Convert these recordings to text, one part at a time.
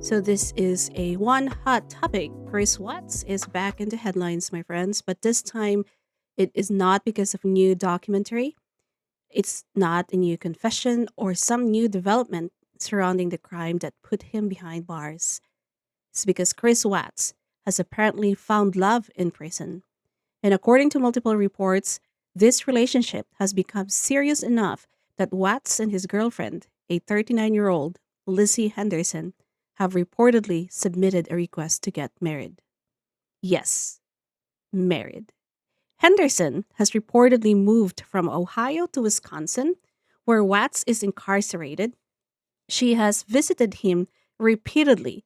So this is a one hot topic. Chris Watts is back in the headlines, my friends, but this time it is not because of new documentary. It's not a new confession or some new development surrounding the crime that put him behind bars. It's because Chris Watts has apparently found love in prison. And according to multiple reports, this relationship has become serious enough that Watts and his girlfriend, a 39-year-old Lizzie Henderson, have reportedly submitted a request to get married. Yes, married. Henderson has reportedly moved from Ohio to Wisconsin, where Watts is incarcerated. She has visited him repeatedly,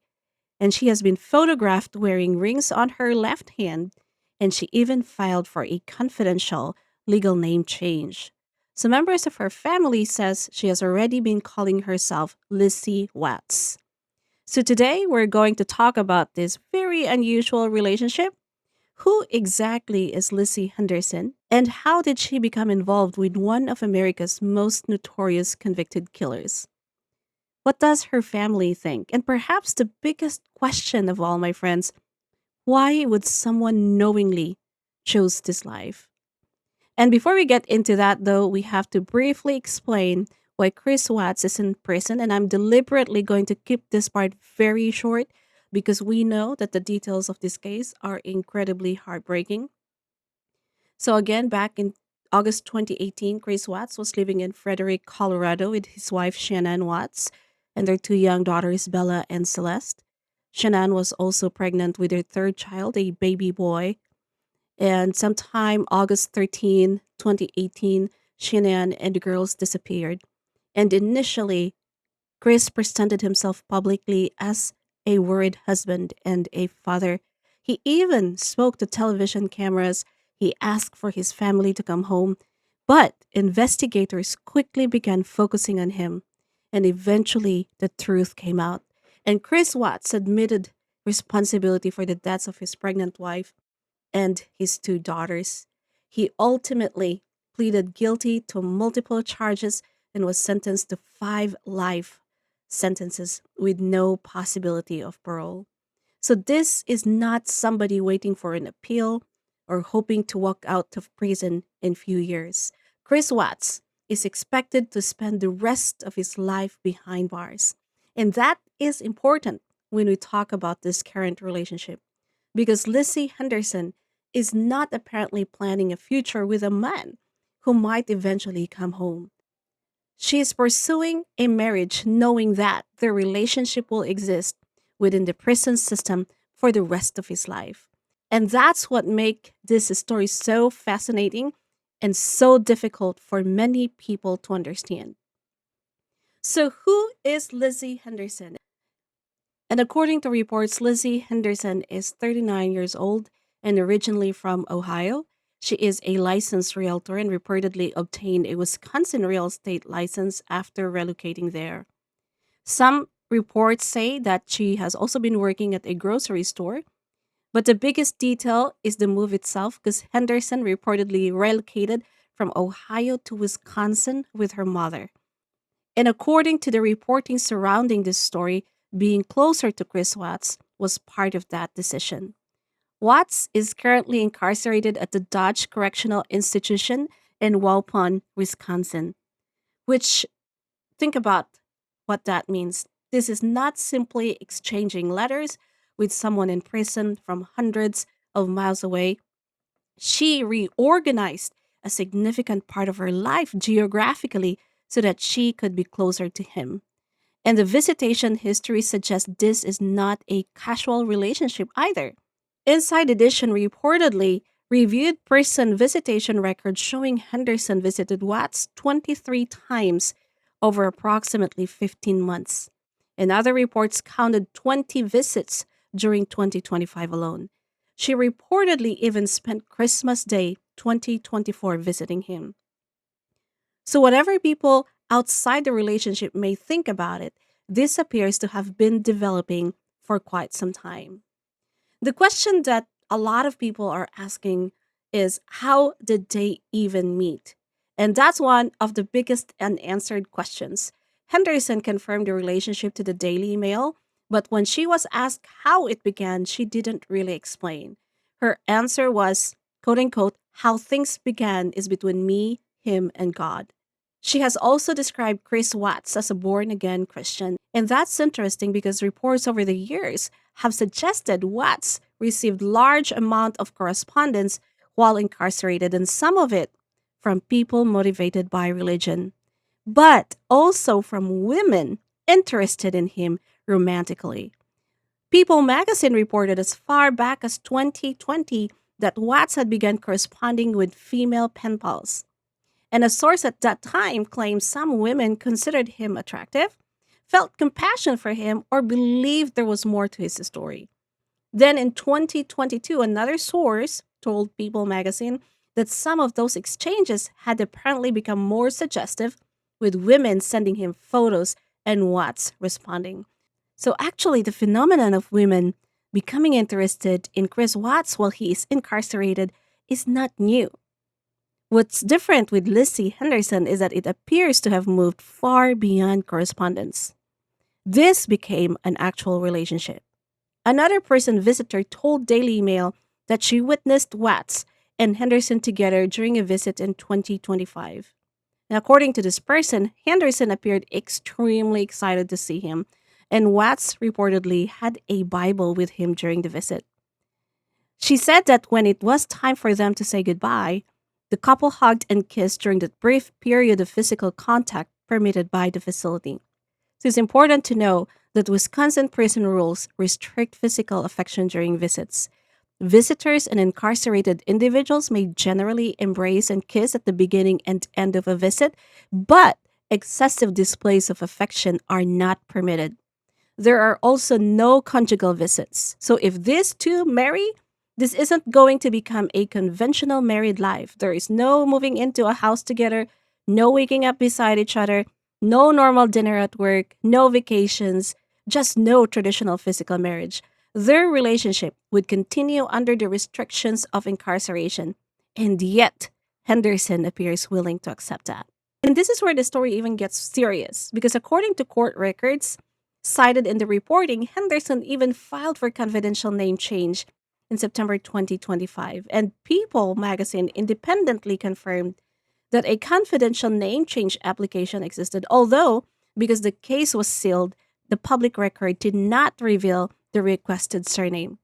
and she has been photographed wearing rings on her left hand, and she even filed for a confidential legal name change. Some members of her family says she has already been calling herself Lizzie Watts. So today we're going to talk about this very unusual relationship. Who exactly is Lizzie Henderson, and how did she become involved with one of America's most notorious convicted killers? What does her family think? And perhaps the biggest question of all, my friends, why would someone knowingly choose this life? And before we get into that, though, we have to briefly explain why Chris Watts is in prison. And I'm deliberately going to keep this part very short because we know that the details of this case are incredibly heartbreaking. So, again, back in August 2018, Chris Watts was living in Frederick, Colorado with his wife, Shanann Watts, and their two young daughters, Bella and Celeste. Shanann was also pregnant with their third child, a baby boy. And sometime August 13, 2018, Shanann and the girls disappeared. And initially, Chris presented himself publicly as a worried husband and a father. He even spoke to television cameras. He asked for his family to come home. But investigators quickly began focusing on him. And eventually, the truth came out. And Chris Watts admitted responsibility for the deaths of his pregnant wife and his two daughters. He ultimately pleaded guilty to multiple charges and was sentenced to 5 life sentences with no possibility of parole. So, this is not somebody waiting for an appeal or hoping to walk out of prison in few years. Chris Watts is expected to spend the rest of his life behind bars. And that is important when we talk about this current relationship because Lizzie Henderson is not apparently planning a future with a man who might eventually come home. She is pursuing a marriage knowing that their relationship will exist within the prison system for the rest of his life. And that's what makes this story so fascinating and so difficult for many people to understand. So, who is Lizzie Henderson? And according to reports, Lizzie Henderson is 39 years old and originally from Ohio. She is a licensed realtor and reportedly obtained a Wisconsin real estate license after relocating there. Some reports say that she has also been working at a grocery store, but the biggest detail is the move itself because Henderson reportedly relocated from Ohio to Wisconsin with her mother. And according to the reporting surrounding this story, being closer to Chris Watts was part of that decision. Watts is currently incarcerated at the Dodge Correctional Institution in Waupun, Wisconsin, which, think about what that means. This is not simply exchanging letters with someone in prison from hundreds of miles away. She reorganized a significant part of her life geographically so that she could be closer to him. And the visitation history suggests this is not a casual relationship either. Inside Edition reportedly reviewed prison visitation records showing Henderson visited Watts 23 times over approximately 15 months. And other reports counted 20 visits during 2025 alone. She reportedly even spent Christmas Day 2024 visiting him. So, whatever people outside the relationship may think about it, this appears to have been developing for quite some time. The question that a lot of people are asking is how did they even meet? And that's one of the biggest unanswered questions. Henderson confirmed the relationship to the Daily Mail, But when she was asked how it began, she didn't really explain. Her answer was, quote unquote, how things began is between me, him, and God. She has also described Chris Watts as a born again Christian. And that's interesting because reports over the years have suggested Watts received large amount of correspondence while incarcerated, and some of it from people motivated by religion, but also from women interested in him romantically. People magazine reported as far back as 2020 that Watts had begun corresponding with female pen pals. And a source at that time claimed some women considered him attractive, felt compassion for him, or believed there was more to his story. Then in 2022, another source told People magazine that some of those exchanges had apparently become more suggestive, with women sending him photos and Watts responding. So actually, the phenomenon of women becoming interested in Chris Watts while he is incarcerated is not new. What's different with Lizzie Henderson is that it appears to have moved far beyond correspondence. This became an actual relationship. Another person visitor told Daily Mail that she witnessed Watts and Henderson together during a visit in 2025. Now, according to this person, Henderson appeared extremely excited to see him, and Watts reportedly had a Bible with him during the visit. She said that when it was time for them to say goodbye, the couple hugged and kissed during that brief period of physical contact permitted by the facility. So it's important to know that Wisconsin prison rules restrict physical affection during visits. Visitors and incarcerated individuals may generally embrace and kiss at the beginning and end of a visit, but excessive displays of affection are not permitted. There are also no conjugal visits. So if these two marry, this isn't going to become a conventional married life. There is no moving into a house together, no waking up beside each other, no normal dinner at work, no vacations, just no traditional physical marriage. Their relationship would continue under the restrictions of incarceration. And yet, Henderson appears willing to accept that. And this is where the story even gets serious, because according to court records cited in the reporting, Henderson even filed for confidential name change in September 2025, and People magazine independently confirmed that a confidential name change application existed, although, because the case was sealed, the public record did not reveal the requested surname.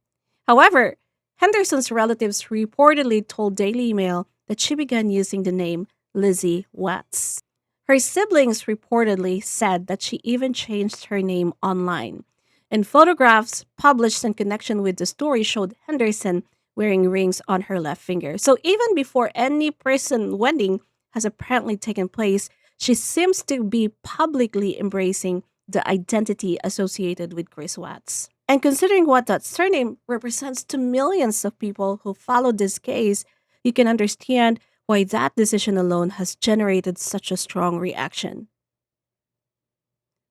However, Henderson's relatives reportedly told Daily Mail that she began using the name Lizzie Watts. Her siblings reportedly said that she even changed her name online. And photographs published in connection with the story showed Henderson wearing rings on her left finger. So even before any prison wedding has apparently taken place, she seems to be publicly embracing the identity associated with Chris Watts. And considering what that surname represents to millions of people who followed this case, you can understand why that decision alone has generated such a strong reaction.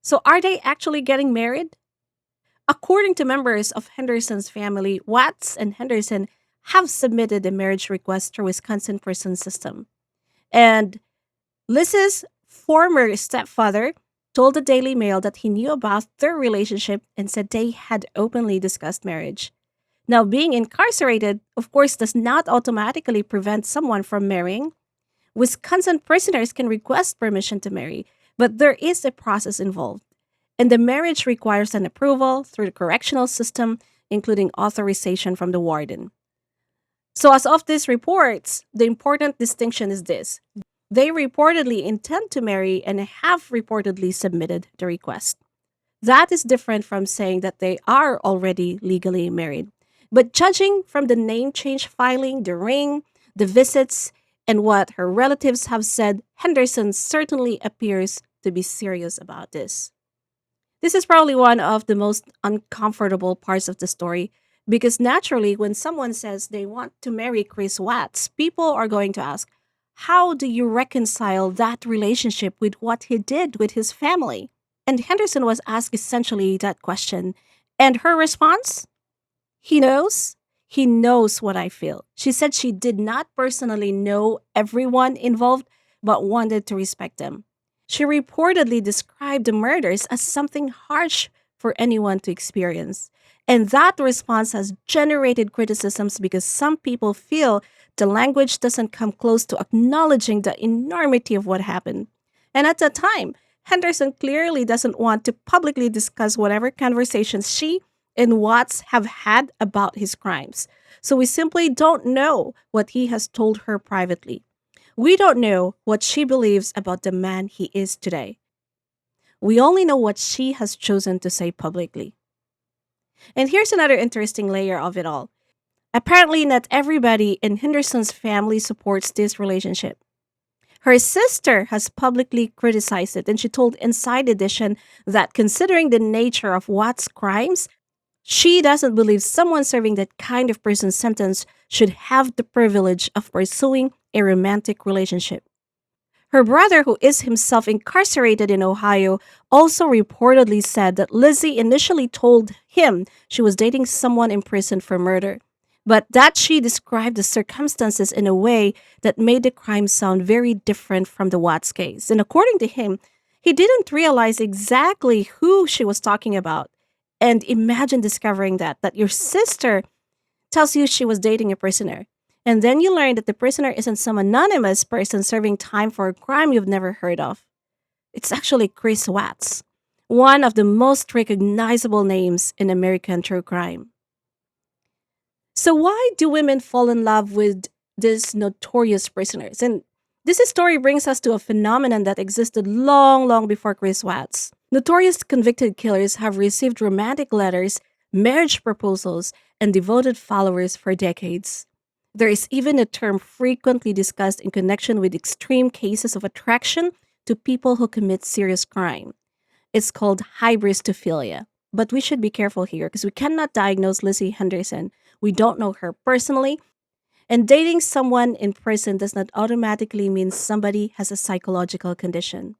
So, are they actually getting married? According to members of Henderson's family, Watts and Henderson have submitted a marriage request through Wisconsin prison system. And Liz's former stepfather told the Daily Mail that he knew about their relationship and said they had openly discussed marriage. Now, being incarcerated, of course, does not automatically prevent someone from marrying. Wisconsin prisoners can request permission to marry, but there is a process involved. And the marriage requires an approval through the correctional system, including authorization from the warden. So, as of these reports, the important distinction is this: they reportedly intend to marry and have reportedly submitted the request. That is different from saying that they are already legally married. But judging from the name change filing, the ring, the visits, and what her relatives have said, Henderson certainly appears to be serious about this. This is probably one of the most uncomfortable parts of the story because naturally, when someone says they want to marry Chris Watts, people are going to ask, how do you reconcile that relationship with what he did with his family? And Henderson was asked essentially that question. And her response? He knows. He knows what I feel. She said she did not personally know everyone involved, but wanted to respect them. She reportedly described the murders as something harsh for anyone to experience. And that response has generated criticisms because some people feel the language doesn't come close to acknowledging the enormity of what happened. And at the time, Henderson clearly doesn't want to publicly discuss whatever conversations she and Watts have had about his crimes. So we simply don't know what he has told her privately. We don't know what she believes about the man he is today. We only know what she has chosen to say publicly. And here's another interesting layer of it all. Apparently, not everybody in Henderson's family supports this relationship. Her sister has publicly criticized it, and she told Inside Edition that considering the nature of Watt's crimes, she doesn't believe someone serving that kind of prison sentence should have the privilege of pursuing a romantic relationship. Her brother, who is himself incarcerated in Ohio, also reportedly said that Lizzie initially told him she was dating someone in prison for murder, but that she described the circumstances in a way that made the crime sound very different from the Watts case. And according to him, he didn't realize exactly who she was talking about. And imagine discovering that your sister tells you she was dating a prisoner. And then you learn that the prisoner isn't some anonymous person serving time for a crime you've never heard of. It's actually Chris Watts, one of the most recognizable names in American true crime. So, why do women fall in love with these notorious prisoners? And this story brings us to a phenomenon that existed long, long before Chris Watts. Notorious convicted killers have received romantic letters, marriage proposals, and devoted followers for decades. There is even a term frequently discussed in connection with extreme cases of attraction to people who commit serious crime. It's called hybristophilia. But we should be careful here because we cannot diagnose Lizzie Henderson. We don't know her personally. And dating someone in prison does not automatically mean somebody has a psychological condition.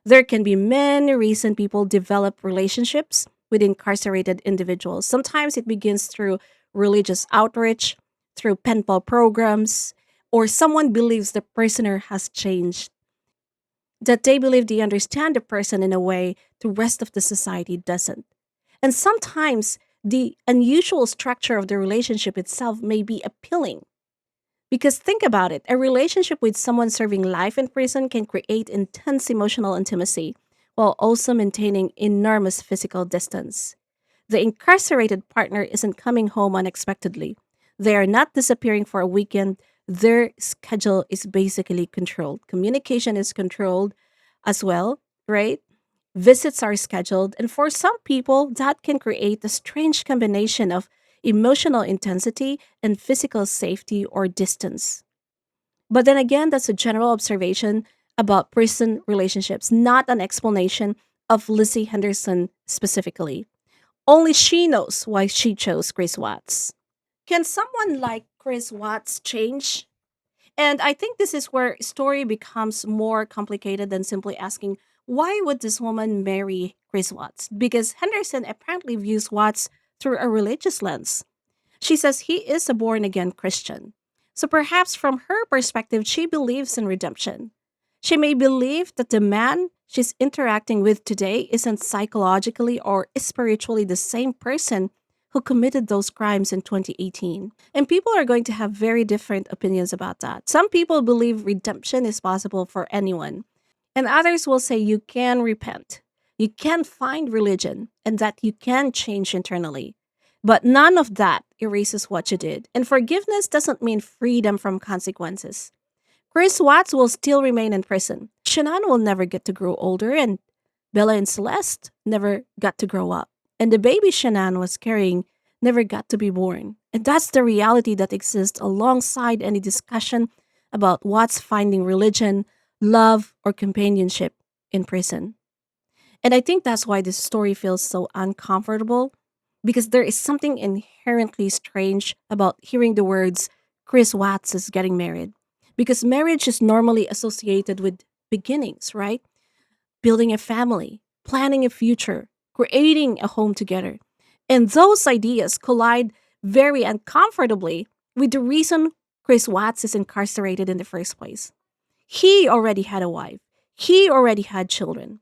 There can be many reasons people develop relationships with incarcerated individuals. Sometimes it begins through religious outreach, through pen pal programs, or someone believes the prisoner has changed, that they believe they understand the person in a way the rest of the society doesn't. And sometimes the unusual structure of the relationship itself may be appealing. Because think about it, a relationship with someone serving life in prison can create intense emotional intimacy while also maintaining enormous physical distance. The incarcerated partner isn't coming home unexpectedly. They are not disappearing for a weekend. Their schedule is basically controlled. Communication is controlled as well, right? Visits are scheduled, and for some people, that can create a strange combination of emotional intensity and physical safety or distance. But then again, that's a general observation about prison relationships, not an explanation of Lizzie Henderson specifically. Only she knows why she chose Chris Watts. Can someone like Chris Watts change? And I think this is where story becomes more complicated than simply asking, why would this woman marry Chris Watts? Because Henderson apparently views Watts through a religious lens. She says he is a born again Christian. So perhaps from her perspective, she believes in redemption. She may believe that the man she's interacting with today isn't psychologically or spiritually the same person who committed those crimes in 2018. And people are going to have very different opinions about that. Some people believe redemption is possible for anyone, and others will say you can repent, you can find religion, and that you can change internally. But none of that erases what you did. And forgiveness doesn't mean freedom from consequences. Chris Watts will still remain in prison. Shanann will never get to grow older, and Bella and Celeste never got to grow up. And the baby Shanann was carrying never got to be born. And that's the reality that exists alongside any discussion about Watts finding religion, love, or companionship in prison. And I think that's why this story feels so uncomfortable, because there is something inherently strange about hearing the words Chris Watts is getting married. Because marriage is normally associated with beginnings, right? Building a family, planning a future, creating a home together. And those ideas collide very uncomfortably with the reason Chris Watts is incarcerated in the first place. He already had a wife, he already had children,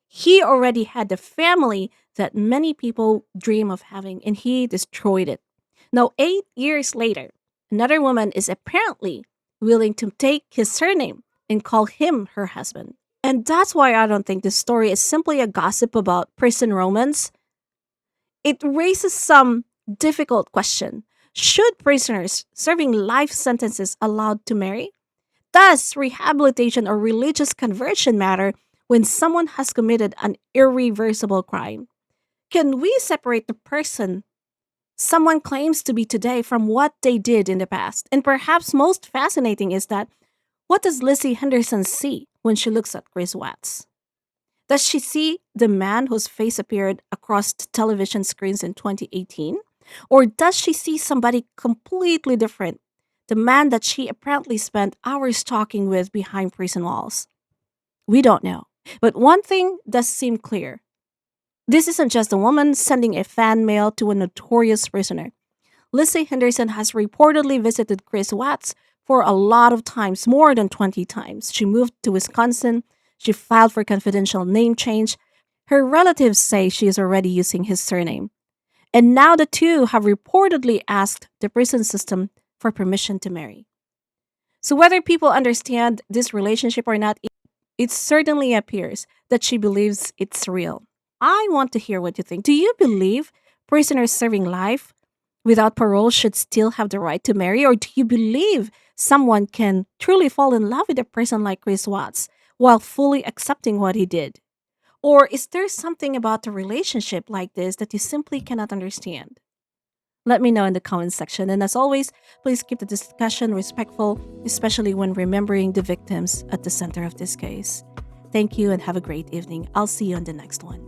he already had the family that many people dream of having, and he destroyed it. Now, 8 years later, another woman is apparently willing to take his surname and call him her husband. And that's why I don't think this story is simply a gossip about prison romance. It raises some difficult question. Should prisoners serving life sentences allowed to marry? Does rehabilitation or religious conversion matter when someone has committed an irreversible crime? Can we separate the person someone claims to be today from what they did in the past? And perhaps most fascinating is that what does Lizzie Henderson see when she looks at Chris Watts? Does she see the man whose face appeared across the television screens in 2018? Or does she see somebody completely different? The man that she apparently spent hours talking with behind prison walls? We don't know. But one thing does seem clear. This isn't just a woman sending a fan mail to a notorious prisoner. Lizzie Henderson has reportedly visited Chris Watts for a lot of times, more than 20 times. She moved to Wisconsin. She filed for confidential name change. Her relatives say she is already using his surname. And now the two have reportedly asked the prison system for permission to marry. So whether people understand this relationship or not, it certainly appears that she believes it's real. I want to hear what you think. Do you believe prisoners serving life without parole should still have the right to marry? Or do you believe someone can truly fall in love with a person like Chris Watts while fully accepting what he did? Or is there something about a relationship like this that you simply cannot understand? Let me know in the comments section. And as always, please keep the discussion respectful, especially when remembering the victims at the center of this case. Thank you and have a great evening. I'll see you on the next one.